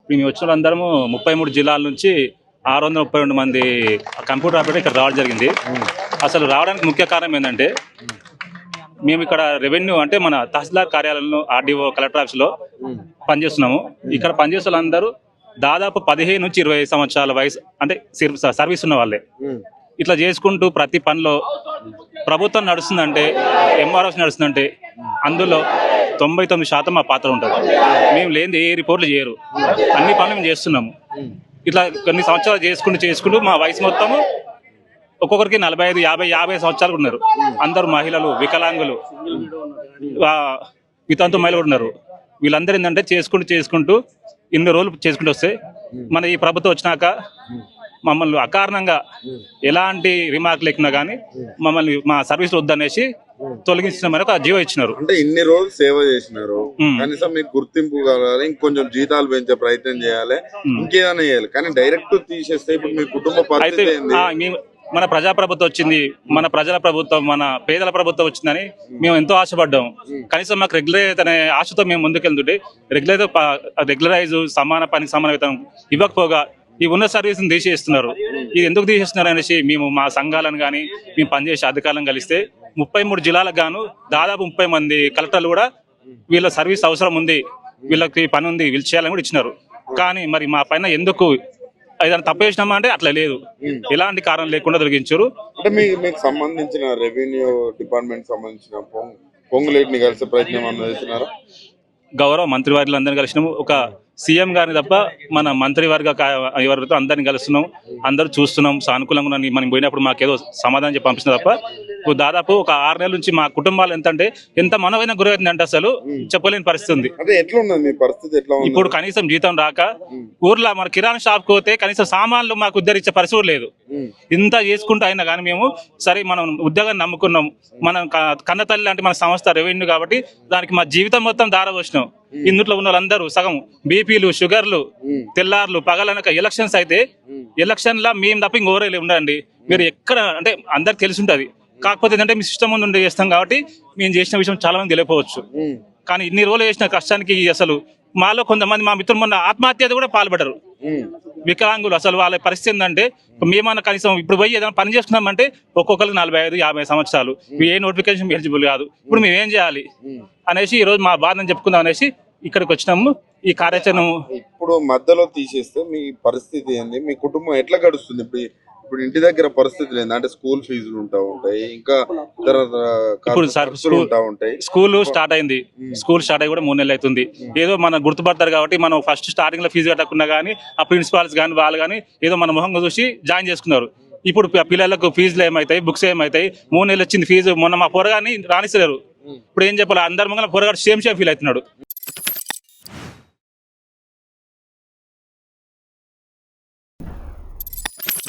మేము వచ్చిన వాళ్ళందరము 33 జిల్లాల నుంచి 632 మంది కంప్యూటర్ ఆపరేటర్ ఇక్కడ రావడం జరిగింది. అసలు రావడానికి ముఖ్య కారణం ఏంటంటే మేము ఇక్కడ రెవెన్యూ అంటే మన తహసీల్దార్ కార్యాలయంలో ఆర్డీఓ కలెక్టర్ ఆఫీస్లో పనిచేస్తున్నాము. ఇక్కడ పనిచేసే వాళ్ళందరూ దాదాపు 15 నుంచి 20 సంవత్సరాల వయసు అంటే సర్వీస్ ఉన్న వాళ్ళే. ఇట్లా చేసుకుంటూ ప్రతి పనిలో ప్రభుత్వం నడుస్తుందంటే ఎంఆర్ఓస్ నడుస్తుందంటే అందులో 99% మా పాత్ర ఉంటుంది. మేము లేని ఏ రిపోర్ట్లు చేయరు, అన్ని పనులు మేము చేస్తున్నాము. ఇట్లా కొన్ని సంవత్సరాలు చేసుకుంటూ మా వయసు మొత్తము ఒక్కొక్కరికి 45, 50 సంవత్సరాలు ఉన్నారు. అందరూ మహిళలు, వికలాంగులు, వితంతు మహిళలు ఉన్నారు. వీళ్ళందరూ ఏంటంటే చేసుకుంటూ ఇన్ని రోజులు చేసుకుంటూ వస్తే మన ఈ ప్రభుత్వం వచ్చినాక మమ్మల్ని అకారణంగా ఎలాంటి రిమార్క్ లేకున్నా కానీ మమ్మల్ని మా సర్వీస్ వద్దనేసి తొలగించిన మేరకు ఆ జీవో ఇచ్చినారు. అంటే ఇన్ని రోజులు సేవ చేసినారు, కనీసం మీకు గుర్తింపు కావాలి, ఇంకొంచెం జీతాలు పెంచే ప్రయత్నం చేయాలి, ఇంకేదైనా చేయాలి. కానీ డైరెక్ట్ తీసేస్తే ఇప్పుడు మీ కుటుంబ పరిస్థితి ఏంది? మన ప్రజాప్రభుత్వం వచ్చింది, మన ప్రజల ప్రభుత్వం, మన పేదల ప్రభుత్వం వచ్చిందని మేము ఎంతో ఆశపడ్డాము. కనీసం మాకు రెగ్యులర్ అనే ఆశతో మేము ముందుకెళ్తుంటే రెగ్యులరైజ్ సమాన పనికి సమాన వేతనం ఇవ్వకపోగా ఈ ఉన్న సర్వీస్ని తీసేస్తున్నారు. ఇది ఎందుకు తీసేస్తున్నారు అనేసి మేము మా సంఘాలను కానీ మేము పనిచేసే అధికారులను కలిస్తే 33 జిల్లాలకు గాను దాదాపు 30 మంది కలెక్టర్లు కూడా వీళ్ళ సర్వీస్ అవసరం ఉంది, వీళ్ళకి పని ఉంది, వీళ్ళు చేయాలని కూడా ఇచ్చినారు. కానీ మరి మా పైన ఎందుకు ఏదైనా తప్పు చేసినామా అంటే అట్లా లేదు, ఎలాంటి కారణం లేకుండా తొలగించారు. అంటే మీకు సంబంధించిన రెవెన్యూ డిపార్ట్మెంట్ సంబంధించిన పొంగులేటిని కలిసే ప్రయత్నం చేస్తున్నారా? గౌరవ మంత్రివర్యులు అందరినీ కలిసినాము. ఒక సీఎం గారిని తప్ప మన మంత్రివర్గ ఎవరితో అందరిని కలుస్తున్నాం, అందరూ చూస్తున్నాం. సానుకూలంగా మనం పోయినప్పుడు మాకేదో సమాధానం చెప్పి పంపిస్తున్నా తప్ప దాదాపు ఒక 6 నెలల నుంచి మా కుటుంబాలు ఎంత మనోవేదన గురైందంటే అసలు చెప్పలేని పరిస్థితి ఉంది. ఇప్పుడు కనీసం జీతం రాక ఊర్లో మన కిరాణా షాప్ పోతే కనీసం సామాన్లు మాకు ఉద్ధరించే పరిస్థితి లేదు. ఇంత చేసుకుంటూ అయినా కానీ మేము సరే మనం ఉద్యోగాన్ని నమ్ముకున్నాం, మనం కన్న తల్లి లాంటి మన సంస్థ రెవెన్యూ కాబట్టి దానికి మా జీవితం మొత్తం దారపోసినాం. ఇందులో ఉన్న వాళ్ళందరూ సగం బీపీలు, షుగర్లు, తెల్లార్లు, పగలనక ఎలక్షన్స్ అయితే ఎలక్షన్ లా మేము తప్ప ఇంకోరే ఉండండి. మీరు ఎక్కడ అంటే అందరికి తెలిసి ఉంటుంది. కాకపోతే ఏంటంటే మీ సిస్టమ్ ముందు చేస్తాం కాబట్టి మేము చేసిన విషయం చాలా మంది తెలియకపోవచ్చు. కానీ ఇన్ని రోజులు చేసిన కష్టానికి అసలు మాలో కొంతమంది మా మిత్రులు మొన్న ఆత్మహత్య కూడా పాల్పడ్డారు. వికలాంగులు అసలు వాళ్ళ పరిస్థితి ఏంటంటే మేమన్నా కనీసం ఇప్పుడు పోయి ఏదైనా పని చేసుకున్నామంటే ఒక్కొక్కరికి 45, 50 సంవత్సరాలు, ఏ నోటిఫికేషన్ ఎలిజిబుల్ కాదు. ఇప్పుడు మేము ఏం చేయాలి అనేసి ఈ రోజు మా బాధను చెప్పుకుందాం అనేసి ఇక్కడికి వచ్చినాము. ఈ కార్యాచరణ ఇప్పుడు మధ్యలో తీసేస్తే మీ పరిస్థితి ఏంది? మీ కుటుంబం ఎట్లా గడుస్తుంది? ఇప్పుడు ఇంటి దగ్గర పరిస్థితులు ఏంది? అంటే స్కూల్ ఫీజులు ఉంటాయి, ఇంకా స్కూల్ స్టార్ట్ అయింది. స్కూల్ స్టార్ట్ అయ్యి కూడా 3 నెలలు అవుతుంది. ఏదో మనం గుర్తుపడతారు కాబట్టి మనం ఫస్ట్ స్టార్టింగ్ లో ఫీజు కట్టకుండా కానీ ఆ ప్రిన్సిపాల్స్ కానీ వాళ్ళు కానీ ఏదో మన మొహంగా చూసి జాయిన్ చేసుకున్నారు. ఇప్పుడు పిల్లలకు ఫీజులు ఏమవుతాయి, బుక్స్ ఏమవుతాయి? 3 నెలలు వచ్చింది ఫీజు. మొన్న మా పొరగాని రాణిస్తలేరు. ఇప్పుడు ఏం చెప్పాలి? అందరి ముంగల పొరగాడు సేమ్ ఫీల్ అవుతున్నాడు.